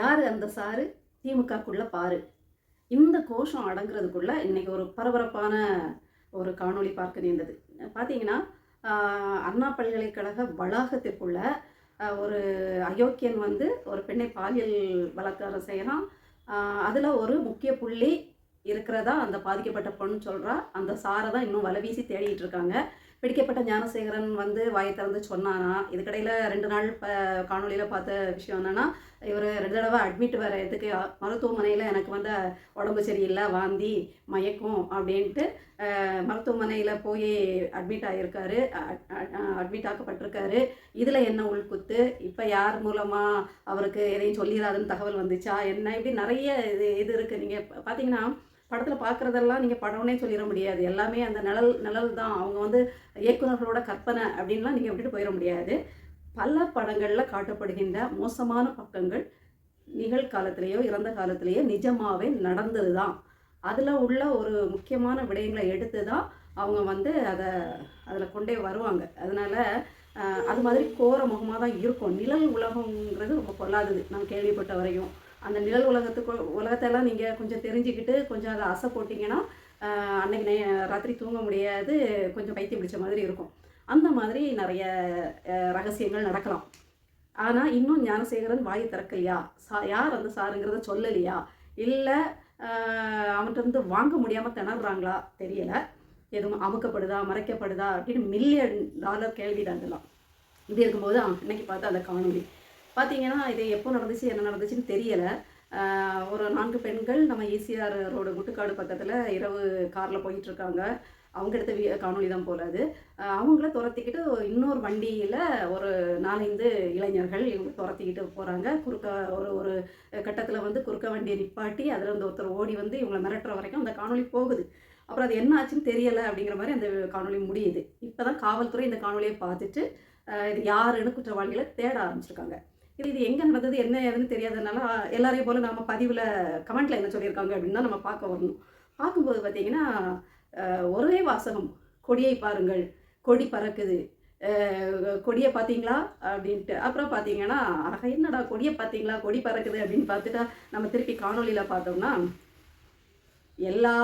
யார் அந்த சாரு? திமுகக்குள்ள பாரு. இந்த கோஷம் அடங்குறதுக்குள்ள இன்னைக்கு ஒரு பரபரப்பான ஒரு காணொளி பார்க்க நேர்ந்தது. பார்த்தீங்கன்னா, அண்ணா பல்கலைக்கழக வளாகத்திற்குள்ள ஒரு அயோக்கியன் வந்து ஒரு பெண்ணை பாலியல் பலாத்காரம் செய்யறான். அதில் ஒரு முக்கிய புள்ளி இருக்கிறதா அந்த பாதிக்கப்பட்ட பொண்ணு சொல்கிறா. அந்த சாரை தான் இன்னும் வலைவீசி தேடிட்டு இருக்காங்க. பிடிக்கப்பட்ட ஞானசேகரன் வந்து வாயை திறந்து சொன்னானா? இதுக்கடையில் 2 நாள் காணொலியில் பார்த்த விஷயம் என்னென்னா, இவர் 2 தடவை அட்மிட் வேறு எதுக்கு மருத்துவமனையில் எனக்கு வந்து உடம்பு சரியில்லை, வாந்தி, மயக்கம் அப்படின்ட்டு மருத்துவமனையில் போய் அட்மிட் ஆகியிருக்காரு, அட்மிட் ஆக்கப்பட்டிருக்காரு. இதில் என்ன உள்குத்து? இப்போ யார் மூலமாக அவருக்கு எதையும் சொல்லிடாதுன்னு தகவல் வந்துச்சா என்ன? இப்படி நிறைய இது இருக்குது. நீங்கள் பார்த்தீங்கன்னா படத்தில் பார்க்குறதெல்லாம் நீங்கள் படம்னே சொல்லிட முடியாது. எல்லாமே அந்த நிழல் தான். அவங்க வந்து இயக்குநர்களோட கற்பனை அப்படின்லாம் நீங்கள் விட்டுட்டு போயிட முடியாது. பல படங்களில் காட்டப்படுகின்ற மோசமான பக்கங்கள் நிகழ்காலத்திலேயோ இறந்த காலத்திலேயோ நிஜமாகவே நடந்தது தான். அதில் உள்ள ஒரு முக்கியமான விடயங்களை எடுத்து தான் அவங்க வந்து அதில் கொண்டே வருவாங்க. அதனால் அது மாதிரி கோர முகமாக தான் இருக்கும். நிழல் உலகங்கிறது ரொம்ப கொள்ளாதது நான் கேள்விப்பட்ட வரையும். அந்த நிழல் உலகத்தெல்லாம் நீங்கள் கொஞ்சம் தெரிஞ்சுக்கிட்டு கொஞ்சம் அதை அசை போட்டிங்கன்னா அன்றைக்கி ராத்திரி தூங்க முடியாது, கொஞ்சம் பைத்தியம் பிடிச்ச மாதிரி இருக்கும். அந்த மாதிரி நிறைய ரகசியங்கள் நடக்கலாம். ஆனால் இன்னும் ஞானசேகரன் வாயை திறக்கலையா? யார் அந்த சாருங்கிறத சொல்லலையா? இல்லை அவன்கிட்ட இருந்து வாங்க முடியாமல் திணறாங்களா தெரியலை. எதுவும் அமுக்கப்படுதா, மறைக்கப்படுதா அப்படின்னு $1 மில்லியன் கேள்விதாங்கலாம். இப்படி இருக்கும்போது இன்னைக்கு பார்த்தா அந்த காணொலி பார்த்தீங்கன்னா, இது எப்போ நடந்துச்சு என்ன நடந்துச்சுன்னு தெரியலை. ஒரு 4 பெண்கள் நம்ம ஈசிஆர் ரோடு முட்டுக்காடு பக்கத்தில் இரவு காரில் போயிட்டுருக்காங்க. அவங்க எடுத்த காணொலி தான் போல அது. அவங்கள துரத்திக்கிட்டு இன்னொரு வண்டியில் ஒரு 4-5 இளைஞர்கள் இவங்க துரத்திக்கிட்டு போகிறாங்க. குறுக்க ஒரு கட்டத்தில் வந்து குறுக்க வண்டியை நிப்பாட்டி அதில் வந்து ஒருத்தர் ஓடி வந்து இவங்களை மிரட்டுற வரைக்கும் அந்த காணொலி போகுது. அப்புறம் அது என்ன ஆச்சுன்னு தெரியலை அப்படிங்கிற மாதிரி அந்த காணொலி முடியுது. இப்போ தான் காவல்துறை இந்த காணொலியை பார்த்துட்டு இது யாருன்னு குற்றவாளிகளை தேட ஆரம்பிச்சிருக்காங்க. இது எங்கே நடந்தது என்ன ஏதுன்னு தெரியாததுனால எல்லாரையும் போல் நம்ம பதிவில் கமெண்ட்டில் என்ன சொல்லியிருக்காங்க அப்படின்னு தான் நம்ம பார்க்க வரணும். பார்க்கும்போது பார்த்தீங்கன்னா ஒரே வாசகம், கொடியை பாருங்கள், கொடி பறக்குது, கொடியை பார்த்தீங்களா அப்படின்ட்டு. அப்புறம் பார்த்தீங்கன்னா என்னடா கொடியை பார்த்தீங்களா, கொடி பறக்குது அப்படின்னு பார்த்துட்டா நம்ம திருப்பி காணொலியில் பார்த்தோம்னா எல்லா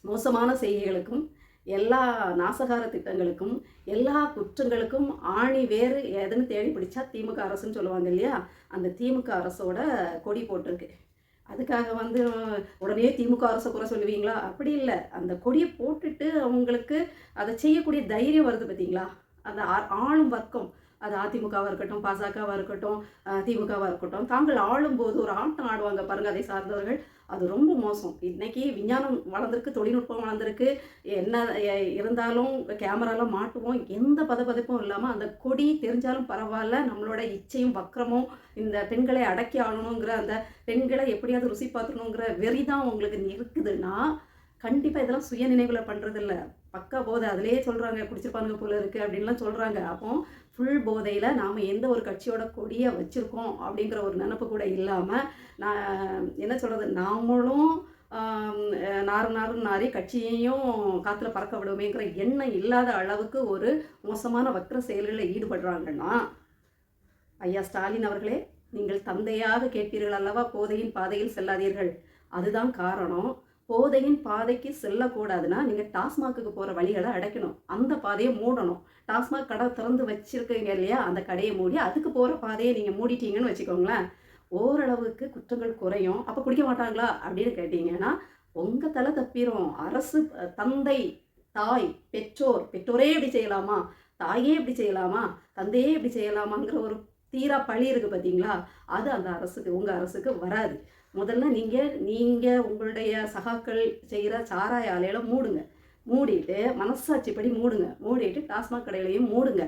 மோசமான செய்திகளுக்கும், எல்லா நாசகார திட்டங்களுக்கும், எல்லா குற்றங்களுக்கும் ஆணி வேறு எதுன்னு தேடி பிடிச்சா திமுக அரசுன்னு சொல்லுவாங்க இல்லையா? அந்த திமுக அரசோட கொடி போட்டிருக்கு. அதுக்காக வந்து உடனே திமுக அரசை குறை சொல்லுவீங்களா? அப்படி இல்லை. அந்த கொடியை போட்டுட்டு அவங்களுக்கு அதை செய்யக்கூடிய தைரியம் வருது பார்த்தீங்களா? அந்த ஆளும் வர்க்கம், அது அதிமுகவாக இருக்கட்டும், பாஜகவாக இருக்கட்டும், திமுகவாக இருக்கட்டும், தாங்கள் ஆளும்போது ஒரு ஆட்டம் ஆடுவாங்க பாருங்கள், அதை சார்ந்தவர்கள். அது ரொம்ப மோசம். இன்றைக்கி விஞ்ஞானம் வளர்ந்துருக்கு, தொழில்நுட்பம் வளர்ந்துருக்கு. என்ன இருந்தாலும் கேமராலாம் மாட்டுவோம். எந்த பதப்பதப்பும் இல்லாமல் அந்த கொடி தெரிஞ்சாலும் பரவாயில்ல, நம்மளோட இச்சையும் வக்கரமும் இந்த பெண்களை அடக்கி ஆளணுங்கிற அந்த பெண்களை எப்படியாவது ருசி பார்த்துணுங்கிற வெறி தான் உங்களுக்கு இருக்குதுன்னா கண்டிப்பாக இதெல்லாம் சுய நினைவில் பண்ணுறதில்ல. பக்கா போதை. அதிலே சொல்கிறாங்க குடிச்சிருப்பானுங்க போல இருக்குது அப்படின்லாம் சொல்கிறாங்க. அப்போ ஃபுல் போதையில் நாம் எந்த ஒரு கட்சியோட கொடியை வச்சுருக்கோம் அப்படிங்கிற ஒரு நினப்பு கூட இல்லாமல் நான் என்ன சொல்கிறது, நாமளும் நாரி கட்சியையும் காற்றுல பறக்க விடுவேங்கிற எண்ணம் இல்லாத அளவுக்கு ஒரு மோசமான வக்ர செயல்களில் ஈடுபடுறாங்கன்னா, ஐயா ஸ்டாலின் அவர்களே, நீங்கள் தந்தையாக கேட்பீர்கள் அல்லவா, போதையின் பாதையில் செல்லாதீர்கள். அதுதான் காரணம். போதையின் பாதைக்கு செல்லக்கூடாதுன்னா நீங்கள் டாஸ்மாக்கு போகிற வழிகளை அடைக்கணும், அந்த பாதையை மூடணும். டாஸ்மாக் கடை திறந்து வச்சுருக்கீங்க இல்லையா, அந்த கடையை மூடி அதுக்கு போகிற பாதையை நீங்கள் மூடிட்டீங்கன்னு வச்சுக்கோங்களேன், ஓரளவுக்கு குற்றங்கள் குறையும். அப்போ குடிக்க மாட்டாங்களா அப்படின்னு கேட்டிங்கன்னா உங்கள் தலை தப்பிடும். அரசு, தந்தை, தாய், பெற்றோரே இப்படி செய்யலாமா, தாயே இப்படி செய்யலாமா, தந்தையே இப்படி செய்யலாமாங்கிற ஒரு தீரா பழி இருக்குது பார்த்தீங்களா? அது அந்த அரசுக்கு, உங்கள் அரசுக்கு வராது. முதல்ல நீங்கள் உங்களுடைய சகாக்கள் செய்கிற சாராய ஆலையில மூடுங்க. மூடிட்டு மனசாட்சிப்படி மூடுங்க. மூடிட்டு டாஸ்மாக் கடையிலையும் மூடுங்க.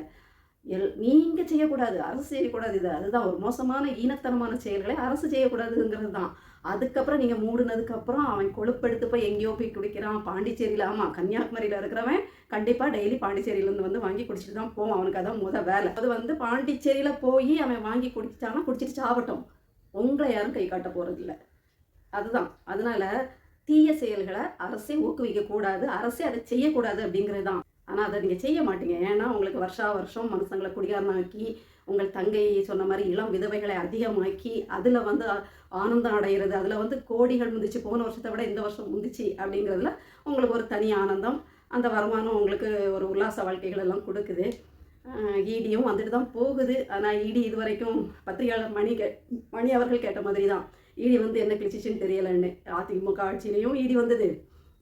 நீங்கள் செய்யக்கூடாது, அரசு செய்யக்கூடாது. அதுதான் ஒரு மோசமான ஈனத்தனமான செயல்களை அரசு செய்யக்கூடாதுங்கிறது தான். அதுக்கப்புறம் நீங்கள் மூடுனதுக்கப்புறம் அவன் கொழுப்பெடுத்து போய் எங்கேயோ போய் குடிக்கிறான். பாண்டிச்சேரியில், ஆமாம், கன்னியாகுமரியில் இருக்கிறவன் கண்டிப்பாக டெய்லி பாண்டிச்சேரியிலேருந்து வந்து வாங்கி குடிச்சிட்டு தான் போவான். அவனுக்கு அதான் வேலை. அது வந்து பாண்டிச்சேரியில் போய் அவன் வாங்கி குடிச்சிட்டான்னா குடிச்சிட்டு சாவட்டும், உங்களை யாரும் கை காட்ட போகிறதில்ல. அதுதான். அதனால் தீய செயல்களை அரசே ஊக்குவிக்கக்கூடாது, அரசே அதை செய்யக்கூடாது அப்படிங்கிறது தான். ஆனால் அதை நீங்கள் செய்ய மாட்டீங்க. ஏன்னா உங்களுக்கு வருஷா வருஷம் மனுஷங்களை குடிகாரனாக்கி, உங்கள் தங்கை சொன்ன மாதிரி இளம் விதவைகளை அதிகமாக்கி, அதில் வந்து ஆனந்தம் அடைகிறது, அதில் வந்து கோடிகள் முந்திச்சு, போன வருஷத்தை விட இந்த வருஷம் முந்திச்சு அப்படிங்கிறதுல உங்களுக்கு ஒரு தனி ஆனந்தம். அந்த வருமானம் உங்களுக்கு ஒரு உல்லாச வாழ்க்கைகள் எல்லாம் கொடுக்குது. ஈடியும் வந்துட்டு தான் போகுது. ஆனால் ஈடி இது வரைக்கும் பத்திரிகையாளர் மணி அவர்கள் கேட்ட மாதிரி தான், ஈடி வந்து என்ன கிழிச்சிச்சின்னு தெரியலைன்னு. அதிமுக ஆட்சியிலையும் ஈடி வந்தது,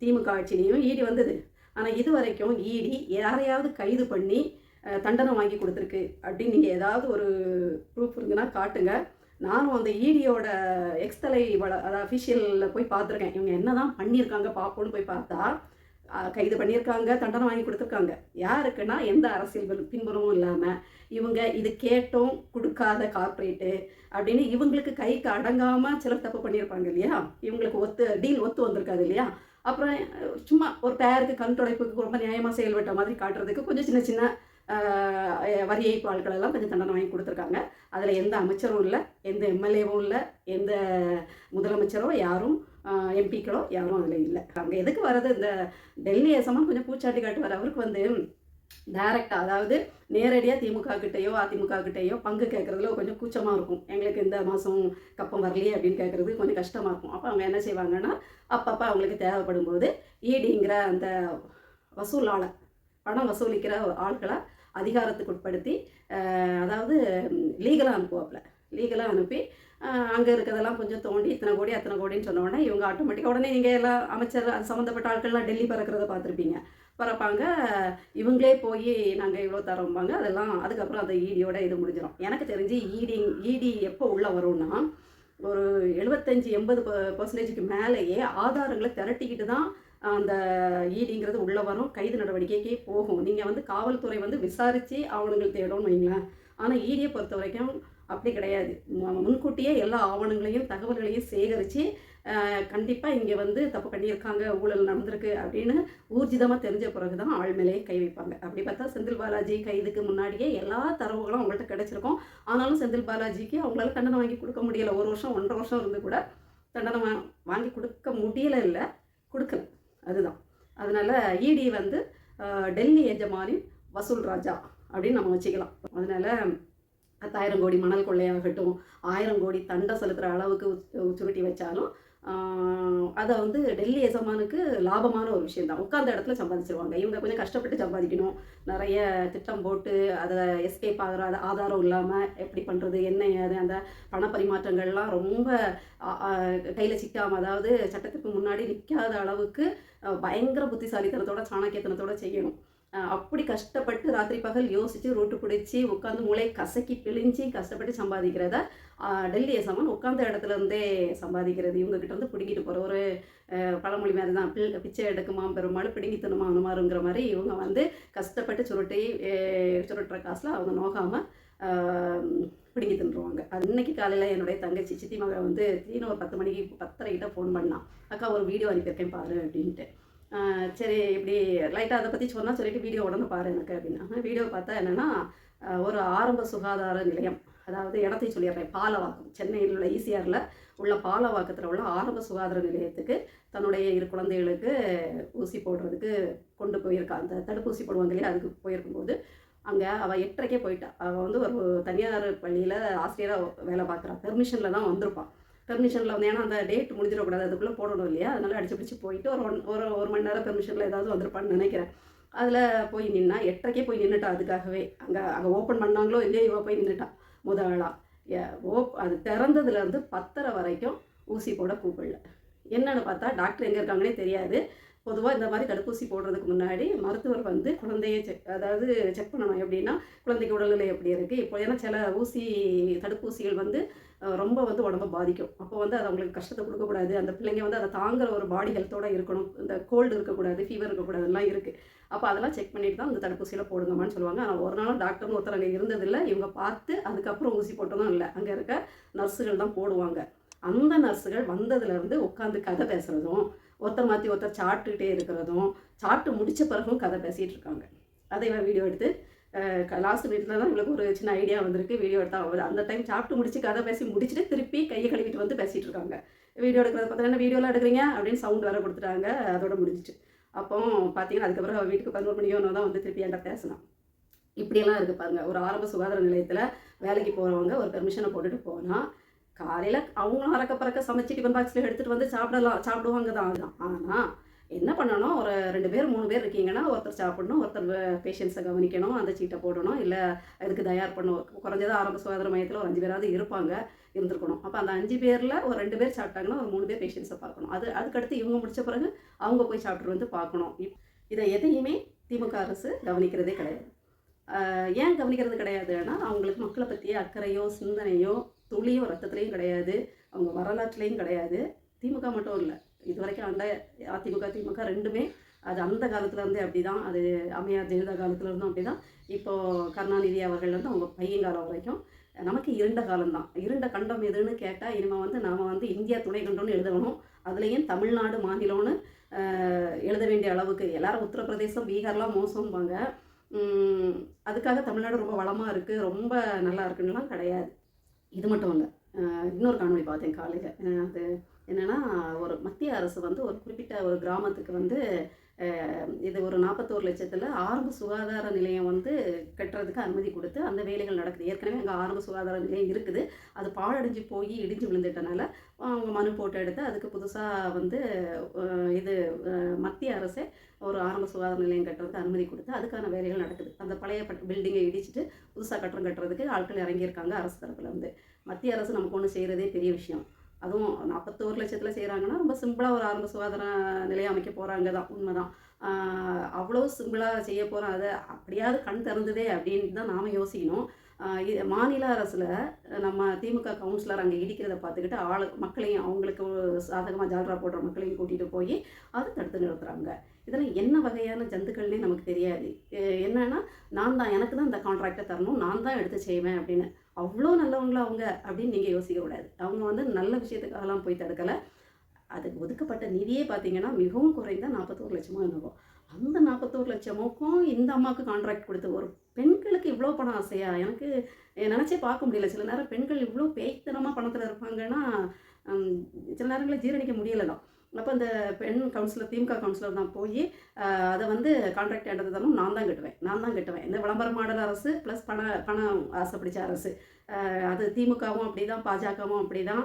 திமுக ஆட்சியிலையும் ஈடி வந்தது. ஆனால் இது வரைக்கும் ஈடி யாரையாவது கைது பண்ணி தண்டனை வாங்கி கொடுத்துருக்கு அப்படின்னு நீங்கள் ஏதாவது ஒரு ப்ரூஃப் இருந்துன்னா காட்டுங்க. நானும் அந்த ஈடியோட எக்ஸ்தலை அதாவது அஃபிஷியலில் போய் பார்த்துருக்கேன். இவங்க என்ன தான் பண்ணியிருக்காங்க பார்ப்போன்னு போய் பார்த்தா, கைது பண்ணியிருக்காங்க, தண்டனை வாங்கி கொடுத்துருக்காங்க. யாருக்குன்னா எந்த அரசியல் பின்புறமும் இல்லாமல் இவங்க இது கேட்டும் கொடுக்காத கார்ப்பரேட்டு அப்படின்னு இவங்களுக்கு கைக்கு அடங்காமல் சிலர் தப்பு பண்ணியிருப்பாங்க இல்லையா. இவங்களுக்கு டீல் ஒத்து வந்திருக்காது இல்லையா. அப்புறம் சும்மா ஒரு பேருக்கு கண் துடைப்புக்கு ரொம்ப நியாயமாக செயல்பட்ட மாதிரி காட்டுறதுக்கு கொஞ்சம் சின்ன சின்ன வரி ஏய்ப்பு ஆட்களெல்லாம் கொஞ்சம் தண்டனை வாங்கி கொடுத்துருக்காங்க. அதில் எந்த அமைச்சரும் இல்லை, எந்த எம்எல்ஏவும் இல்லை, எந்த முதலமைச்சரோ யாரும் எம்பிக்களோ யாரும் அதில் இல்லை. அங்கே எதுக்கு வர்றது, இந்த டெல்லி எசமான் கொஞ்சம் பூச்சாட்டி காட்டுவார். அவருக்கு வந்து டைரெக்டாக, அதாவது நேரடியாக திமுக கிட்டேயோ அதிமுக கிட்டேயோ பங்கு கேட்குறதுல கொஞ்சம் கூச்சமாக இருக்கும். எங்களுக்கு இந்த மாதம் கப்பம் வரலையே அப்படின்னு கேட்குறது கொஞ்சம் கஷ்டமாக இருக்கும். அப்போ அவங்க என்ன செய்வாங்கன்னா, அப்பப்போ அவங்களுக்கு தேவைப்படும் போது ஈடிங்கிற அந்த வசூலாளர், பணம் வசூலிக்கிற ஆட்களை அதிகாரத்துக்கு உட்படுத்தி, அதாவது லீகலாக லீகலாக அனுப்பி அங்கே இருக்கிறதெல்லாம் கொஞ்சம் தோண்டி இத்தனை கோடி அத்தனை கோடின்னு சொன்ன உடனே இவங்க ஆட்டோமேட்டிக்காக உடனே நீங்கள் எல்லாம் அமைச்சர் அது சம்மந்தப்பட்ட ஆட்கள்லாம் டெல்லி பறக்கிறத பார்த்துருப்பீங்க. பறப்பாங்க, இவங்களே போய் நாங்கள் இவ்வளோ தரோம்பாங்க. அதெல்லாம் அதுக்கப்புறம் அந்த ஈடியோட இது முடிஞ்சிடும். எனக்கு தெரிஞ்சு ஈடி எப்போ உள்ளே வரும்னா, ஒரு 75-80% மேலேயே ஆதாரங்களை திரட்டிக்கிட்டு தான் அந்த ஈடிங்கிறது உள்ளே வரும், கைது நடவடிக்கைக்கே போகும். நீங்கள் வந்து காவல்துறை வந்து விசாரித்து ஆவணங்கள் தேடணும்னு வைங்களேன். ஆனால் ஈடியை பொறுத்த வரைக்கும் அப்படி கிடையாது. முன்கூட்டியே எல்லா ஆவணங்களையும் தகவல்களையும் சேகரித்து கண்டிப்பாக இங்கே வந்து தப்பு பண்ணியிருக்காங்க, ஊழல் நடந்திருக்கு அப்படின்னு ஊர்ஜிதமாக தெரிஞ்ச பிறகு தான் ஆள் மேலேயே கை வைப்பாங்க. அப்படி பார்த்தா செந்தில் பாலாஜி கைதுக்கு முன்னாடியே எல்லா தரவுகளும் அவங்கள்ட்ட கிடச்சிருக்கும். ஆனாலும் செந்தில் பாலாஜிக்கு அவங்களால தண்டனை வாங்கி கொடுக்க முடியலை. 1 வருஷம் 1.5 வருஷம் இருந்து கூட தண்டனை வாங்கி கொடுக்க முடியலை, கொடுக்கல. அதுதான். அதனால் ஈடி வந்து டெல்லி எஜமானின் வசூல் ராஜா அப்படின்னு நம்ம வச்சுக்கலாம். அதனால் 10,000 கோடி மணல் கொள்ளையாகட்டும், 1000 கோடி தண்டை செலுத்துகிற அளவுக்கு சுருட்டி வச்சாலும் அதை வந்து டெல்லி எஜமானுக்கு லாபமான ஒரு விஷயம் தான். உட்கார்ந்த இடத்துல சம்பாதிச்சிருவாங்க. இவங்க கொஞ்சம் கஷ்டப்பட்டு சம்பாதிக்கணும், நிறைய திட்டம் போட்டு அதை எஸ்கேப் ஆகிற ஆதாரம் இல்லாமல் எப்படி பண்ணுறது, என்ன ஏது, அந்த பண பரிமாற்றங்கள்லாம் ரொம்ப கையில் சிக்காமல், அதாவது சட்டத்துக்கு முன்னாடி நிற்காத அளவுக்கு பயங்கர புத்திசாலித்தனத்தோட சாணக்கியத்தனத்தோடு செய்யணும். அப்படி கஷ்டப்பட்டு ராத்திரி பகல் யோசித்து ரூட்டு பிடிச்சி உட்காந்து மூளை கசக்கி பிழிஞ்சி கஷ்டப்பட்டு சம்பாதிக்கிறத டெல்லி எசமான் உட்காந்த இடத்துல இருந்தே சம்பாதிக்கிறது. இவங்ககிட்ட வந்து பிடிக்கிட்டு போகிற ஒரு பழமொழி மாதிரி தான், பிச்சை எடுக்குமா பெருமாள் பிடுங்கி தின்னுமா அனுமாருங்கிற மாதிரி இவங்க வந்து கஷ்டப்பட்டு சுருட்டுற காசில் அவங்க நோகாமல் பிடுங்கி தின்றுவாங்க. அது இன்னைக்கு காலையில் என்னுடைய தங்கச்சி சித்தி மகள் வந்து திடீர்னு ஒரு 10 மணிக்கு 10:30 ஃபோன் பண்ணான், அக்கா ஒரு வீடியோ அனுப்பியிருக்கேன் பாரு அப்படின்ட்டு. சரி இப்படி லைட்டாக அதை பற்றி சொன்னால் சொல்லிட்டு வீடியோ உடனே பாரு எனக்கு அப்படின்னா, வீடியோ பார்த்தா என்னென்னா, ஒரு ஆரம்ப சுகாதார நிலையம், அதாவது இடத்தை சொல்லிடுறேன், பாலவாக்கம், சென்னையில் உள்ள ஈசிஆரில் உள்ள பாலவாக்கத்தில் உள்ள ஆரம்ப சுகாதார நிலையத்துக்கு தன்னுடைய 2 குழந்தைகளுக்கு ஊசி போடுறதுக்கு கொண்டு போயிருக்கா. அந்த தடுப்பூசி போடுவாங்க இல்லையா, அதுக்கு போயிருக்கும்போது அங்கே அவள் 8:30க்கே போயிட்டா. அவள் வந்து ஒரு தனியார் பள்ளியில் ஆசிரியராக வேலை பார்க்குறான். பெர்மிஷனில் தான் வந்திருப்பான். பெர்மிஷனில் வந்து, ஏன்னா அந்த டேட் முடிஞ்சிடக்கூடாது, அதுக்குள்ளே போடணும் இல்லையா, அதனால் அடிச்சு பிடிச்சி போயிட்டு ஒரு மணி நேரம் பெர்மிஷனில் ஏதாவது வந்திருப்பான்னு நினைக்கிறேன். அதில் போய் நின்னா 8:30க்கே போய் நின்றுட்டா. அதுக்காகவே அங்கே ஓப்பன் பண்ணாங்களோ இல்லையோ இவள் போய் நின்றுட்டா முதலாளாக. அது திறந்ததுலேருந்து 10:30 வரைக்கும் ஊசி போட கூப்பிடல. என்னென்னு பார்த்தா டாக்டர் எங்கே இருக்காங்கன்னே தெரியாது. பொதுவாக இந்த மாதிரி தடுப்பூசி போடுறதுக்கு முன்னாடி மருத்துவர் வந்து குழந்தையை செக் பண்ணணும். எப்படின்னா, குழந்தைக்கு உடல்நிலை எப்படி இருக்குது இப்போ, ஏன்னா சில தடுப்பூசிகள் வந்து ரொம்ப வந்து உடம்பை பாதிக்கும். அப்போ வந்து அது அவங்களுக்கு கஷ்டத்தை கொடுக்கக்கூடாது, அந்த பிள்ளைங்க வந்து அதை தாங்குற ஒரு பாடி ஹெல்த்தோடு இருக்கணும், இந்த கோல்டு இருக்கக்கூடாது, ஃபீவர் இருக்கக்கூடாதுலாம் இருக்குது. அப்போ அதெல்லாம் செக் பண்ணிட்டு தான் அந்த தடுப்பூசியில் போடுங்கம்மான்னு சொல்லுவாங்க. ஆனால் ஒரு நாள் டாக்டர்னு ஒருத்தர் அங்கே இருந்ததில்லை. இவங்க பார்த்து அதுக்கப்புறம் ஊசி போட்டதும் இல்லை, அங்கே இருக்க நர்ஸுகள் தான் போடுவாங்க. அந்த நர்ஸுகள் வந்ததுலேருந்து உட்காந்து கதை பேசுகிறதும், ஒருத்தர் மாற்றி ஒருத்தர் சாப்பிட்டுக்கிட்டே இருக்கிறதும், சாப்பிட்டு முடித்த பிறகும் கதை பேசிகிட்டு இருக்காங்க. அதை இவன் வீடியோ எடுத்து லாஸ்ட் மினிட்ல தான் இவளுக்கு ஒரு சின்ன ஐடியா வந்திருக்கு, வீடியோ எடுத்தால் அந்த டைம் சாப்பிட்டு முடிச்சு கதை பேசி முடிச்சுட்டு திருப்பி கையை கழுவிட்டு வந்து பேசிகிட்டு இருக்காங்க. வீடியோ எடுக்கிறத பார்த்தா என்ன வீடியோலாம் எடுக்கிறீங்க அப்படின்னு சவுண்ட் வேறு கொடுத்துட்டாங்க. அதோட முடிஞ்சிச்சு. அப்போ பார்த்தீங்கன்னா அதுக்கப்புறம் வீட்டுக்கு 11 மணிக்கோ தான் வந்து திருப்பி என்கிட்ட பேசினான். இப்படியெல்லாம் இருக்குது பாருங்கள். ஒரு ஆரம்ப சுகாதார நிலையத்தில் வேலைக்கு போகிறவங்க ஒரு பெர்மிஷனை போட்டுட்டு போனால் காலையில் அவங்களும் அறக்க பறக்க சமைச்சு டிஃபன் பாக்ஸில் எடுத்துகிட்டு வந்து சாப்பிடுவாங்க தான். அதுதான். ஆனால் என்ன பண்ணணும், ஒரு 2 பேர் 3 பேர் இருக்கீங்கன்னா ஒருத்தர் சாப்பிடணும், ஒருத்தர் பேஷண்ட்ஸை கவனிக்கணும், அந்த சீட்டை போடணும், இல்லை இதுக்கு தயார் பண்ணணும். குறைஞ்சது ஆரம்ப சுகாதார மையத்தில் ஒரு 5 பேராவது இருந்திருக்கணும். அப்போ அந்த 5 பேரில் ஒரு 2 பேர் சாப்பிட்டாங்கன்னா ஒரு 3 பேர் பேஷண்ட்ஸை பார்க்கணும். அதுக்கடுத்து இவங்க முடித்த பிறகு அவங்க போய் சாப்பிட்டு வந்து பார்க்கணும். இதை எதையுமே திமுக அரசு கவனிக்கிறதே கிடையாது. ஏன் கவனிக்கிறது கிடையாதுன்னா, அவங்களுக்கு மக்களை பற்றிய அக்கறையோ சிந்தனையோ துளியோ ரத்தத்துலேயும் கிடையாது, அவங்க வரலாற்றுலேயும் கிடையாது. திமுக மட்டும் இல்லை, இது வரைக்கும் அந்த அதிமுக திமுக ரெண்டுமே அது அந்த காலத்துலேருந்தே அப்படி தான். அது அம்மையார் ஜெயலலிதா காலத்துலேருந்தும் அப்படி தான். இப்போது கருணாநிதி அவர்கள் வந்து அவங்க பையன் காலம் வரைக்கும் நமக்கு இருண்ட காலம்தான். இருண்ட கண்டம் எதுன்னு கேட்டால் இனிமேல் வந்து நாம் வந்து இந்தியா துணை கண்டம்னு எழுதணும். அதுலேயும் தமிழ்நாடு மாநிலம்னு எழுத வேண்டிய அளவுக்கு. எல்லாரும் உத்தரப்பிரதேசம் பீகார்லாம் மோசம்பாங்க. அதுக்காக தமிழ்நாடு ரொம்ப வளமாக இருக்குது, ரொம்ப நல்லா இருக்குன்னுலாம் கிடையாது. இது மட்டும் இல்லை, இன்னொரு காணொளி பார்த்தேன் காலையில். அது என்னென்னா, ஒரு மத்திய அரசு வந்து ஒரு குறிப்பிட்ட ஒரு கிராமத்துக்கு வந்து இது ஒரு 41 லட்சத்தில் ஆரம்ப சுகாதார நிலையம் வந்து கட்டுறதுக்கு அனுமதி கொடுத்து அந்த வேலைகள் நடக்குது. ஏற்கனவே அங்கே ஆரம்ப சுகாதார நிலையம் இருக்குது, அது பாழடைஞ்சு போய் இடிஞ்சு விழுந்துட்டனால அவங்க மனு போட்டு எடுத்து அதுக்கு புதுசாக வந்து இது மத்திய அரசே ஒரு ஆரம்ப சுகாதார நிலையம் கட்டுறதுக்கு அனுமதி கொடுத்து அதுக்கான வேலைகள் நடக்குது. அந்த பழைய பில்டிங்கை இடிச்சிட்டு புதுசாக கட்டுறதுக்கு ஆட்கள் இறங்கியிருக்காங்க அரசு தரப்பில் வந்து. மத்திய அரசு நமக்கு ஒன்று செய்கிறதே பெரிய விஷயம். அதுவும் 41 லட்சத்தில் செய்கிறாங்கன்னா ரொம்ப சிம்பிளாக ஒரு ஆரம்ப சுகாதார நிலையம் அமைக்க போகிறாங்க தான், உண்மைதான். அவ்வளோ சிம்பிளாக செய்ய போகிறோம், அதை அப்படியாவது கண் திறந்ததே அப்படின்னு தான் நாம் யோசிக்கணும். மாநில அரசில் நம்ம திமுக கவுன்சிலர் அங்கே இடிக்கிறத பார்த்துக்கிட்டு மக்களையும் அவங்களுக்கு சாதகமாக ஜால்ரா போடுற மக்களையும் கூட்டிகிட்டு போய் அதை தடுத்து நிறுத்துகிறாங்க. இதெல்லாம் என்ன வகையான ஜந்துக்கள்னே நமக்கு தெரியாது. என்னன்னா, எனக்கு தான் இந்த கான்ட்ராக்டை தரணும், நான் தான் எடுத்து செய்வேன் அப்படின்னு. அவ்வளோ நல்லவங்களா அவங்க அப்படின்னு நீங்கள் யோசிக்கக்கூடாது. அவங்க வந்து நல்ல விஷயத்துக்காகலாம் போய் தடுக்கலை. அதுக்கு ஒதுக்கப்பட்ட நிதியே பார்த்தீங்கன்னா மிகவும் குறைந்த 41 லட்சமோ என்னவோ. அந்த 41 லட்சமுக்கும் இந்த அம்மாவுக்கு கான்ட்ராக்ட் கொடுத்து ஒரு பெண்களுக்கு இவ்வளோ பணம் ஆசையா? எனக்கு நினச்சே பார்க்க முடியல. சில நேரம் பெண்கள் இவ்வளோ பேய்த்தனமாக பணத்தில் இருப்பாங்கன்னா சில நேரங்களில் ஜீரணிக்க முடியலை தான். அப்போ அந்த பெண் கவுன்சிலர், திமுக கவுன்சிலர் தான் போய் அதை வந்து கான்ட்ராக்ட் எடுத்ததாலும் நான் தான் கட்டுவேன். இந்த விளம்பரம் மாடல் அரசு ப்ளஸ் பணம் ஆசைப்பிடிச்ச அரசு. அது திமுகவும் அப்படி தான், பாஜகவும் அப்படி தான்.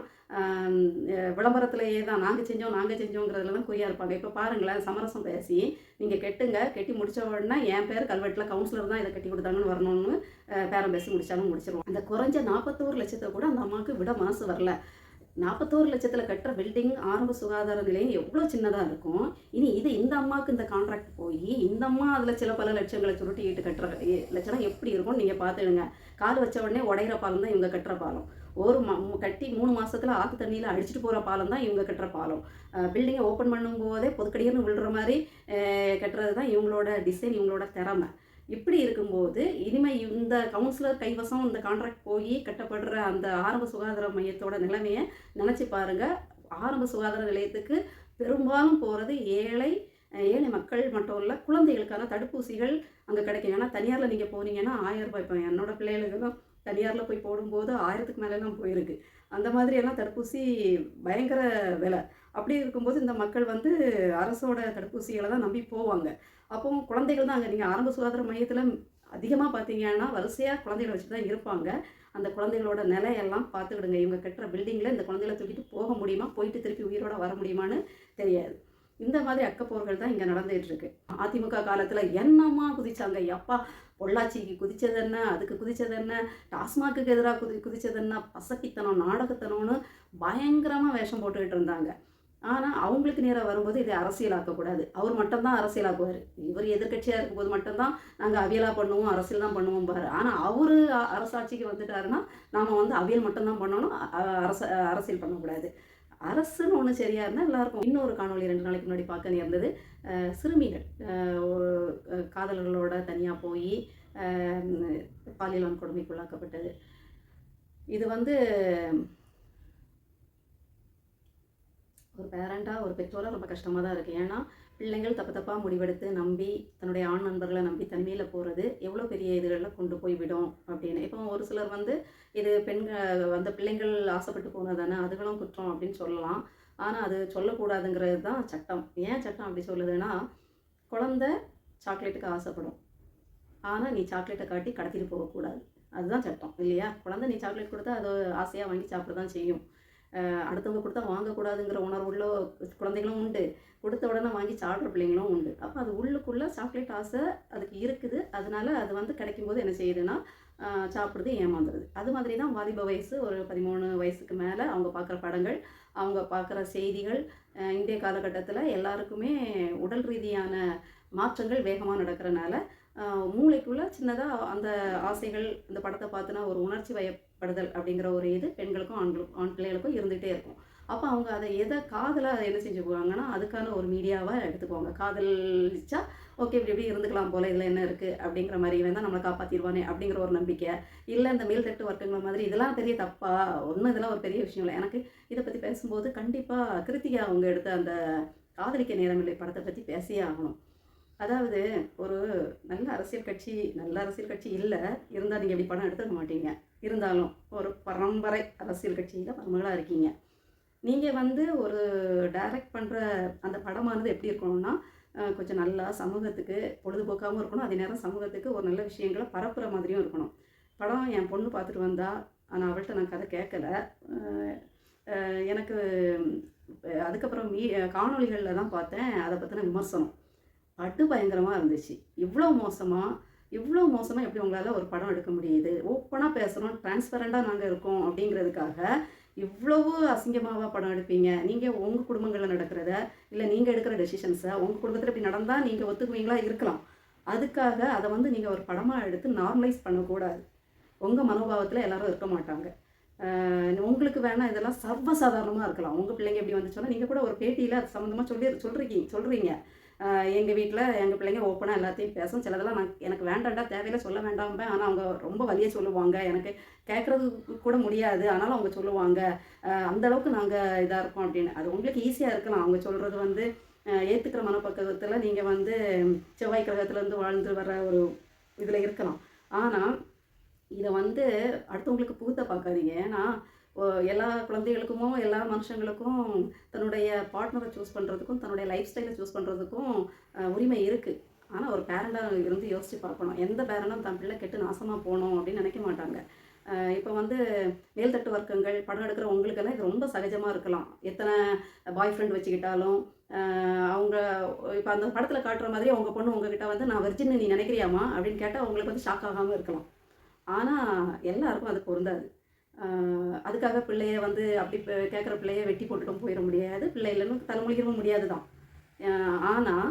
விளம்பரத்திலேயே தான் நாங்கள் செஞ்சோங்கிறதுல தான் குறியாக இருப்பாங்க. இப்போ பாருங்களேன், சமரசம் பேசி நீங்கள் கட்டி முடித்த உடனே என் பேர் கல்வெட்டில் கவுன்சிலர் தான் இதை கட்டி கொடுத்தாங்கன்னு வரணும்னு பேரம் பேசி முடிச்சிருவோம். அந்த குறைஞ்ச 41 லட்சத்தை கூட அந்த அம்மாவுக்கு விட மனசு வரல. 41 லட்சத்தில் கட்டுற பில்டிங் ஆரம்ப சுகாதார நிலையம் எவ்வளோ சின்னதாக இருக்கும். இனி இந்த அம்மாவுக்கு இந்த கான்ட்ராக்ட் போய் இந்த அம்மா அதில் சில பல லட்சங்களை சுருட்டிக்கிட்டு கட்டுற லட்சம் எப்படி இருக்கும்னு நீங்கள் பார்த்துடுங்க. கால் வச்ச உடனே உடையிற பாலம் தான் இவங்க கட்டுற பாலம். கட்டி 3 மாதத்தில் ஆற்று தண்ணியில் அடிச்சுட்டு போகிற பாலம் தான் இவங்க கட்டுற பாலம். பில்டிங்கை ஓப்பன் பண்ணும்போதே பொதுக்கடியர்னு விழுற மாதிரி கட்டுறது தான் இவங்களோட டிசைன், இவங்களோட திறமை. இப்படி இருக்கும்போது இனிமேல் இந்த கவுன்சிலர் கைவசம் இந்த கான்ட்ராக்ட் போய் கட்டப்படுற அந்த ஆரம்ப சுகாதார மையத்தோட நிலைமையை நினச்சி பாருங்கள். ஆரம்ப சுகாதார நிலையத்துக்கு பெரும்பாலும் போகிறது ஏழை மக்கள் மட்டும் இல்லை, குழந்தைகளுக்கான தடுப்பூசிகள் அங்கே கிடைக்கும். ஏன்னா தனியாரில் நீங்கள் போனீங்கன்னா 1000 ரூபாய். இப்போ என்னோட பிள்ளைகளுக்கெல்லாம் தனியாரில் போய் போடும்போது 1000க்கு மேலெல்லாம் போயிருக்கு. அந்த மாதிரியெல்லாம் தடுப்பூசி பயங்கர விலை. அப்படி இருக்கும்போது இந்த மக்கள் வந்து அரசோட தடுப்பூசிகளை தான் நம்பி போவாங்க. அப்போ குழந்தைகள் தான் அங்கே நீங்கள் ஆரம்ப சுகாதார மையத்தில் அதிகமாக பார்த்தீங்கன்னா வரிசையாக குழந்தைகளை வச்சு தான் இருப்பாங்க. அந்த குழந்தைகளோட நிலையெல்லாம் பார்த்துக்கிடுங்க. இவங்க கட்டுற பில்டிங்கில் இந்த குழந்தைகளை தூக்கிட்டு போக முடியுமா, போயிட்டு திருப்பி உயிரோட வர முடியுமான்னு தெரியாது. இந்த மாதிரி அக்கப்போர்கள் தான் இங்கே நடந்துகிட்டு இருக்கு. அதிமுக காலத்தில் என்னம்மா குதிச்சாங்க, அப்பா பொள்ளாச்சிக்கு குதிச்சது என்ன, அதுக்கு குதிச்சது என்ன, டாஸ்மாக்கு எதிராக குதிச்சது என்ன, பசக்கித்தனம் நாடகத்தனம்னு பயங்கரமாக வேஷம் போட்டுக்கிட்டு இருந்தாங்க. ஆனால் அவங்களுக்கு நேராக வரும்போது இதை அரசியலாக்கக்கூடாது. அவர் மட்டும்தான் அரசியலாக்குவார். இவர் எதிர்கட்சியாக இருக்கும்போது மட்டும்தான் நாங்கள் அவியலாக பண்ணுவோம், அரசியல் தான் பண்ணுவோம் பாரு. ஆனால் அவர் அரசாட்சிக்கு வந்துட்டாருன்னா நாம் வந்து அவியல் மட்டும்தான் பண்ணணும், அரசியல் பண்ணக்கூடாது. அரசுன்னு ஒன்று சரியாக இருந்தால் எல்லாருக்கும். இன்னொரு காணொலி 2 நாளைக்கு முன்னாடி பார்க்க நேர்ந்தது. சிறுமிகள் ஒரு காதலர்களோட தனியாக போய் பாலியல் வன்கொடுமைக்குள்ளாக்கப்பட்டது. இது வந்து ஒரு பேரண்ட்டாக, ஒரு பெற்றோராக ரொம்ப கஷ்டமாக தான் இருக்குது. ஏன்னா பிள்ளைங்கள் தப்பாக முடிவெடுத்து நம்பி தன்னுடைய ஆண் நண்பர்களை நம்பி தனிமையில் போகிறது எவ்வளோ பெரிய இதுகளில் கொண்டு போய் விடும் அப்படின்னு. இப்போ ஒரு சிலர் வந்து இது அந்த பிள்ளைங்கள் ஆசைப்பட்டு போனது தானே, அதுகளும் குற்றம் அப்படின்னு சொல்லலாம். ஆனால் அது சொல்லக்கூடாதுங்கிறது தான் சட்டம். ஏன் சட்டம் அப்படி சொல்லுதுன்னா, குழந்தை சாக்லேட்டுக்கு ஆசைப்படும். ஆனால் நீ சாக்லேட்டை காட்டி கடத்திட்டு போகக்கூடாது. அதுதான் சட்டம் இல்லையா? குழந்தை நீ சாக்லேட் கொடுத்தா அது ஆசையாக வாங்கி சாப்பிட தான் செய்யும். அடுத்தவங்க கொடுத்தா வாங்கக்கூடாதுங்கிற உணர்வுள்ள குழந்தைகளும் உண்டு. கொடுத்த உடனே வாங்கி சாப்பிட்ற பிள்ளைங்களும் உண்டு. அப்போ அது உள்ளுக்குள்ளே சாக்லேட் ஆசை அதுக்கு இருக்குது. அதனால அது வந்து கிடைக்கும்போது என்ன செய்யுதுன்னா சாப்பிட்றது, ஏமாந்துடுது. அது மாதிரி தான் வாலிப வயசு ஒரு 13 வயசுக்கு மேலே அவங்க பார்க்குற படங்கள், அவங்க பார்க்குற செய்திகள். இன்றைய காலகட்டத்தில் எல்லாருக்குமே உடல் ரீதியான மாற்றங்கள் வேகமாக நடக்கிறனால மூளைக்குள்ளே சின்னதாக அந்த ஆசைகள், இந்த படத்தை பார்த்துனா ஒரு உணர்ச்சி வயப்படுதல் அப்படிங்கிற ஒரு இது பெண்களுக்கும் ஆண் பிள்ளைகளுக்கும் இருந்துகிட்டே இருக்கும். அப்போ அவங்க அதை எதை காதலாக என்ன செஞ்சுக்குவாங்கன்னா அதுக்கான ஒரு மீடியாவாக எடுத்துக்குவாங்க. காதலிச்சா ஓகே இப்படி இப்படி இருந்துக்கலாம் போல், இதில் என்ன இருக்குது அப்படிங்கிற மாதிரி, இவன் தான் நம்மளை காப்பாற்றிடுவானே அப்படிங்கிற ஒரு நம்பிக்கை. இல்லை இந்த மேல்தட்டு வர்க்கங்கள் மாதிரி இதெல்லாம் பெரிய தப்பா, ஒன்றும் இதெல்லாம் ஒரு பெரிய விஷயம் இல்லை. எனக்கு இதை பற்றி பேசும்போது கண்டிப்பாக கிருத்திகா அவங்க எடுத்த அந்த காதலிக்க நேரமில்லை படத்தை பற்றி பேசியே ஆகணும். அதாவது ஒரு நல்ல அரசியல் கட்சி இல்லை இருந்தால் நீங்கள் இப்படி படம் எடுத்துக்க மாட்டீங்க. இருந்தாலும் ஒரு பரம்பரை அரசியல் கட்சியில் மருமகளாக இருக்கீங்க. நீங்கள் வந்து ஒரு டைரக்ட் பண்ணுற அந்த படமானது எப்படி இருக்கணும்னா கொஞ்சம் நல்லா சமூகத்துக்கு பொழுதுபோக்காகவும் இருக்கணும், அதே நேரம் சமூகத்துக்கு ஒரு நல்ல விஷயங்களை பரப்புகிற மாதிரியும் இருக்கணும். படம் என் பொண்ணு பார்த்துட்டு வந்தா, ஆனால் அவள்கிட்ட நான் கதை கேட்கல. எனக்கு அதுக்கப்புறம் காணொலிகளில் தான் பார்த்தேன் அதை பற்றின விமர்சனம். படு பயங்கரமாக இருந்துச்சு. இவ்வளோ மோசமாக எப்படி உங்களால் ஒரு படம் எடுக்க முடியுது? ஓப்பனாக பேசுகிறோம், டிரான்ஸ்பரண்டாக நாங்கள் இருக்கோம் அப்படிங்கிறதுக்காக இவ்வளவு அசிங்கமாகவா படம் எடுப்பீங்க? நீங்கள் உங்கள் குடும்பங்களில் நடக்கிறத, இல்லை நீங்கள் எடுக்கிற டெசிஷன்ஸை உங்கள் குடும்பத்தில் இப்படி நடந்தால் நீங்கள் ஒத்துக்குவீங்களா? இருக்கலாம். அதுக்காக அதை வந்து நீங்கள் ஒரு படமாக எடுத்து நார்மலைஸ் பண்ணக்கூடாது. உங்கள் மனோபாவத்தில் எல்லாரும் இருக்க மாட்டாங்க. உங்களுக்கு வேணால் இதெல்லாம் சர்வசாதாரணமாக இருக்கலாம். உங்கள் பிள்ளைங்க எப்படி வந்து சொன்னால் நீங்கள் கூட ஒரு பேட்டியில் அது சம்மந்தமாக சொல்கிறீங்க. எங்கள் வீட்டில் எங்கள் பிள்ளைங்க ஓப்பனாக எல்லாத்தையும் பேசும். சிலதெல்லாம் எனக்கு வேண்டாண்டா, தேவையில்லை, சொல்ல வேண்டாம்பேன். ஆனால் அவங்க ரொம்ப வலிய சொல்லுவாங்க. எனக்கு கேட்குறது கூட முடியாது, ஆனாலும் அவங்க சொல்லுவாங்க அந்தளவுக்கு நாங்கள் இதாக இருக்கோம் அப்படின்னு. அது உங்களுக்கு ஈஸியாக இருக்கலாம். அவங்க சொல்கிறது வந்து ஏற்றுக்கிற மனப்பக்குவத்தில் நீங்கள் வந்து செவ்வாய் கிரகத்துலேருந்து வாழ்ந்து வர ஒரு இதில் இருக்கலாம். ஆனால் இதை வந்து அடுத்தவங்களுக்கு புகுத்த பார்க்காதீங்க. ஏன்னா எல்லா குழந்தைகளுக்கும் எல்லா மனுஷங்களுக்கும் தன்னுடைய பார்ட்னரை சூஸ் பண்ணுறதுக்கும் தன்னுடைய லைஃப் ஸ்டைலை சூஸ் பண்ணுறதுக்கும் உரிமை இருக்குது. ஆனால் ஒரு பேரண்டாக இருந்து யோசித்து பார்க்கணும். எந்த பேரண்டும் தன் பிள்ளை கெட்டு நாசமாக போகணும் அப்படின்னு நினைக்க மாட்டாங்க. இப்போ வந்து மேல்தட்டு வர்க்கங்கள் படம் எடுக்கிற உங்களுக்கெல்லாம் இது ரொம்ப சகஜமாக இருக்கலாம். எத்தனை பாய் ஃப்ரெண்ட் வச்சுக்கிட்டாலும் அவங்க இப்போ அந்த படத்தில் காட்டுற மாதிரி அவங்க பொண்ணு உங்ககிட்ட வந்து நான் வெர்ஜின்னு நீ நினைக்கிறியாமா அப்படின்னு கேட்டால் அவங்களுக்கு வந்து ஷாக் ஆகாமல் இருக்கலாம். ஆனால் எல்லாருக்கும் அது பொருந்தாது. அதுக்காக பிள்ளைய வந்து அப்படி கேட்குற பிள்ளைய வெட்டி போட்டுட்டும் போயிட முடியாது, பிள்ளை இல்லைன்னு தலைமொழிகவும் முடியாது தான். ஆனால்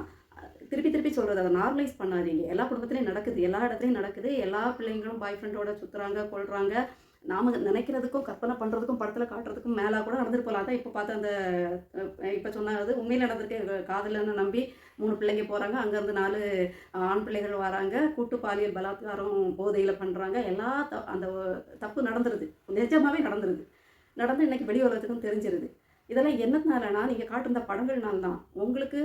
திருப்பி சொல்கிறது, அதை நார்மலைஸ் பண்ணாதீங்க. எல்லா குடும்பத்துலேயும் நடக்குது, எல்லா இடத்துலையும் நடக்குது. எல்லா பிள்ளைங்களும் பாய் ஃப்ரெண்டோட சுற்றுறாங்க, கொள்கிறாங்க. நாம் நினைக்கிறதுக்கும் கற்பனை பண்ணுறதுக்கும் படத்தில் காட்டுறதுக்கும் மேலே கூட நடந்துட்டு போகலாம். அதான் இப்போ பார்த்து அந்த இப்போ சொன்னது உண்மையில் நடந்திருக்கு. காதலன்னு நம்பி 3 பிள்ளைங்க போகிறாங்க, அங்கேருந்து 4 ஆண் பிள்ளைகள் வராங்க, கூட்டு பாலியல் பலாத்காரம் போதையில் பண்ணுறாங்க. எல்லா அந்த தப்பு நடந்துருது, நிஜமாகவே நடந்து இன்றைக்கி வெளி உலகத்துக்கும் தெரிஞ்சிருது. இதெல்லாம் என்னத்தினாலனா நீங்கள் காட்டுற படங்கள்னால தான். உங்களுக்கு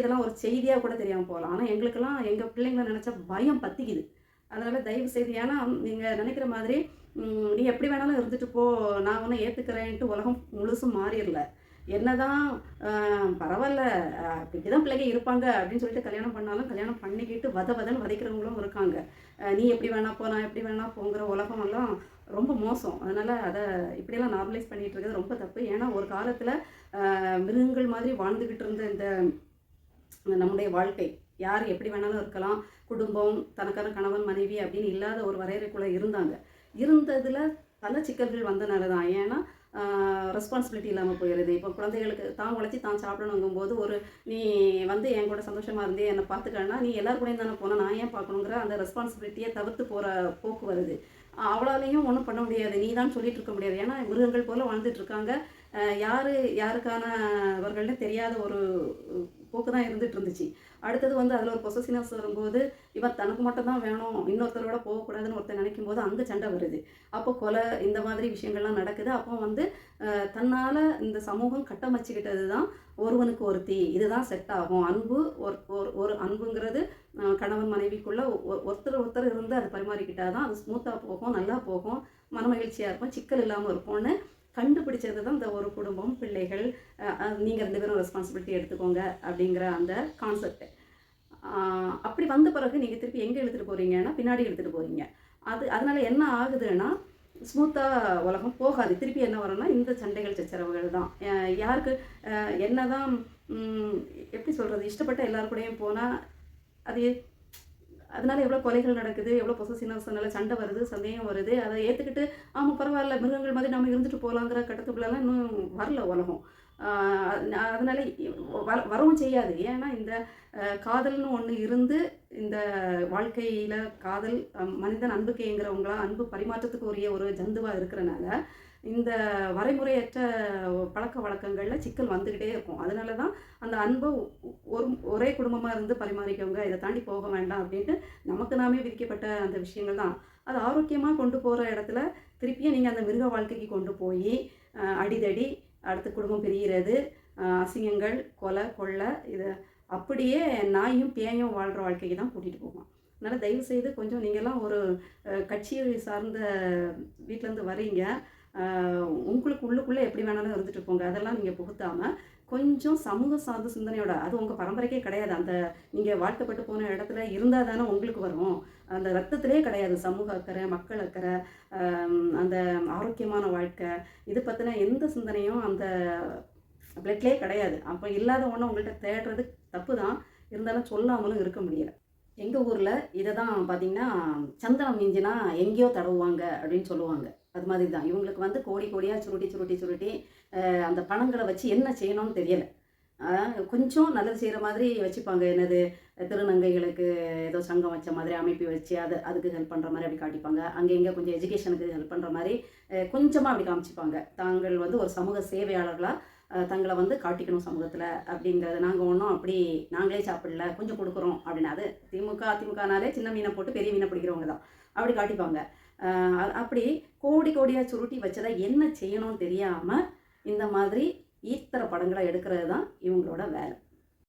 இதெல்லாம் ஒரு செய்தியாக கூட தெரியாமல் போகலாம். ஆனால் எங்களுக்கெல்லாம் எங்கள் பிள்ளைங்களை நினச்சா பயம் பற்றிக்குது. அதனால் தயவு செய்து, ஏன்னா நீங்கள் நினைக்கிற மாதிரி நீ எப்படி வேணாலும் இருந்துட்டு போ, நான் ஒன்று ஏற்றுக்கிறேன்ட்டு உலகம் முழுசும் மாறிடல. என்னதான் பரவாயில்ல இப்படி தான் பிள்ளைங்க இருப்பாங்க அப்படின்னு சொல்லிட்டு கல்யாணம் பண்ணாலும் கல்யாணம் பண்ணிக்கிட்டு வதன்னு வதைக்கிறவங்களும் இருக்காங்க. நீ எப்படி வேணா போ, நான் எப்படி வேணா போங்கிற உலகமெல்லாம் ரொம்ப மோசம். அதனால் அதை இப்படியெல்லாம் நார்மலைஸ் பண்ணிகிட்டு இருக்கிறது ரொம்ப தப்பு. ஏன்னா ஒரு காலத்தில் மிருகங்கள் மாதிரி வாழ்ந்துக்கிட்டு இருந்த இந்த நம்முடைய வாழ்க்கை, யார் எப்படி வேணாலும் இருக்கலாம், குடும்பம், தனக்கான கணவன் மனைவி அப்படின்னு இல்லாத ஒரு வரையறைக்குள்ளே இருந்ததில் பல சிக்கல்கள் வந்தனால தான். ஏன்னா ரெஸ்பான்சிபிலிட்டி இல்லாமல் போயிடுது. இப்போ குழந்தைகளுக்கு தான் உழைச்சி தான் சாப்பிடணுங்கும்போது நீ வந்து என் கூட சந்தோஷமாக இருந்தே என்னை பார்த்துக்கன்னா நீ எல்லாரும் கூடயும் தானே போனால் நான் ஏன் பார்க்கணுங்கிற அந்த ரெஸ்பான்சிபிலிட்டியை தவிர்த்து போகிற போக்கு வருது. அவளாலையும் ஒன்றும் பண்ண முடியாது, நீ தான் சொல்லிட்டு இருக்க முடியாது. ஏன்னா மிருகங்கள் போல் வாழ்ந்துட்டுருக்காங்க. யாருக்கானவர்கள்னு தெரியாத ஒரு போக்கு தான் இருந்துட்டு. அடுத்தது வந்து அதில் ஒரு பொசசிவ்னஸ் வரும்போது இவன் தனக்கு மட்டும் தான் வேணும், இன்னொருத்தரோட போகக்கூடாதுன்னு ஒருத்தர் நினைக்கும் போது அங்கே சண்டை வருது. அப்போ கொலை, இந்த மாதிரி விஷயங்கள்லாம் நடக்குது. அப்போ வந்து தன்னால் இந்த சமூகம் கட்டமைச்சிக்கிட்டது தான் ஒருவனுக்கு ஒருத்தி, இதுதான் செட் ஆகும். அன்பு ஒரு அன்புங்கிறது கணவன் மனைவிக்குள்ளே ஒருத்தர் இருந்து அதை பரிமாறிக்கிட்டால் தான் அது ஸ்மூத்தாக போகும், நல்லா போகும், மனமகிழ்ச்சியாக இருக்கும், சிக்கல் இல்லாமல் இருக்கும்னு கண்டுபிடிச்சது தான் இந்த ஒரு குடும்பம், பிள்ளைகள், நீங்கள் 2 பேரும் ரெஸ்பான்சிபிலிட்டி எடுத்துக்கோங்க அப்படிங்கிற அந்த கான்செப்ட். அப்படி வந்த பிறகு நீங்கள் திருப்பி எங்கே எடுத்துகிட்டு போகிறீங்கன்னா பின்னாடி எடுத்துகிட்டு போகிறீங்க. அதனால என்ன ஆகுதுன்னா, ஸ்மூத்தாக உலகம் போகாது. திருப்பி என்ன வரும்னா இந்த சண்டைகள் சச்சரவுகள் தான். யாருக்கு என்னதான் எப்படி சொல்கிறது, இஷ்டப்பட்ட எல்லாரு கூடயும் போனால் அது அதனால எவ்வளோ கொலைகள் நடக்குது, எவ்வளோ பொசசிவ்னஸ்னால சண்டை வருது, சந்தேகம் வருது. அதை ஏற்றுக்கிட்டு ஆமாம் பரவாயில்ல மிருகங்கள் மாதிரி நம்ம இருந்துட்டு போகலாங்கிற கட்டத்துக்குள்ளெல்லாம் இன்னும் வரல உலகம். அதனால வரவும் செய்யாது. ஏன்னா இந்த காதல்னு ஒன்று இருந்து இந்த வாழ்க்கையில் காதல் மனிதன் அன்புக்கு ஏங்குறவங்களா அன்பு பரிமாற்றத்துக்கு உரிய ஒரு ஜந்துவாக இருக்கிறனால இந்த வரைமுறையற்ற பழக்க வழக்கங்களில் சிக்கல் வந்துக்கிட்டே இருக்கும். அதனால தான் அந்த அன்பை ஒரே குடும்பமாக இருந்து பரிமாறிக்கவங்க, இதை தாண்டி போக வேண்டாம் அப்படின்ட்டு நமக்கு நாமே விதிக்கப்பட்ட அந்த விஷயங்கள் தான். அது ஆரோக்கியமாக கொண்டு போகிற இடத்துல திருப்பியும் நீங்கள் அந்த மிருக வாழ்க்கைக்கு கொண்டு போய் அடிதடி, அடுத்து குடும்பம் பிரிகிறது, அசிங்கங்கள், கொலை கொள்ளை, இது அப்படியே நாயும் பேயும் வாழ்கிற வாழ்க்கைக்கு தான் கூட்டிகிட்டு போகும். அதனால் தயவுசெய்து கொஞ்சம் நீங்கள்லாம் ஒரு கட்சியை சார்ந்த வீட்டிலேருந்து வரீங்க, உங்களுக்கு உள்ளுக்குள்ளே எப்படி வேணாலும் இருந்துட்டு போங்க. அதெல்லாம் நீங்கள் புகுத்தாமல் கொஞ்சம் சமூக சார்ந்த சிந்தனையோட, அது உங்கள் பரம்பரைக்கே கிடையாது. அந்த நீங்கள் வாழ்க்கப்பட்டு போன இடத்துல இருந்தால் தானே உங்களுக்கு வரும். அந்த ரத்தத்திலே கிடையாது சமூக அக்கறை, மக்கள் அக்கறை, அந்த ஆரோக்கியமான வாழ்க்கை, இது பற்றின எந்த சிந்தனையும் அந்த பிளட்லேயே கிடையாது. அப்போ இல்லாத ஒன்று உங்கள்கிட்ட தேடுறது தப்பு தான். இருந்தாலும் சொல்லாமலும் இருக்க முடியலை. எங்கள் ஊரில் இதை தான் பார்த்திங்கன்னா சந்தனம் மிஞ்சினா எங்கேயோ தடவுவாங்க அப்படின்னு சொல்லுவாங்க. அது மாதிரி தான் இவங்களுக்கு வந்து கோடி கோடியாக சுருட்டி அந்த பணங்களை வச்சு என்ன செய்யணும்னு தெரியலை. கொஞ்சம் நல்லது செய்கிற மாதிரி வச்சுப்பாங்க. என்னது திருநங்கைகளுக்கு ஏதோ சங்கம் வச்ச மாதிரி அமைப்பு வச்சு அதுக்கு ஹெல்ப் பண்ணுற மாதிரி அப்படி காட்டிப்பாங்க. அங்கே இங்கே கொஞ்சம் எஜுகேஷனுக்கு ஹெல்ப் பண்ணுற மாதிரி கொஞ்சமாக அப்படி காமிச்சிப்பாங்க. தாங்கள் வந்து ஒரு சமூக சேவையாளர்களாக தங்களை வந்து காட்டிக்கணும் சமூகத்தில் அப்படிங்கிறது. நாங்கள் ஒன்றும் அப்படி நாங்களே சாப்பிடல, கொஞ்சம் கொடுக்குறோம் அப்படின்னா, அது அதிமுகனாலே சின்ன மீனை போட்டு பெரிய மீனை பிடிக்கிறவங்க தான் அப்படி காட்டிப்பாங்க. அப்படி கோடியாக சுருட்டி வச்சதை என்ன செய்யணும்னு தெரியாமல் இந்த மாதிரி ஈத்தர படங்களை எடுக்கிறது தான் இவங்களோட வேலை.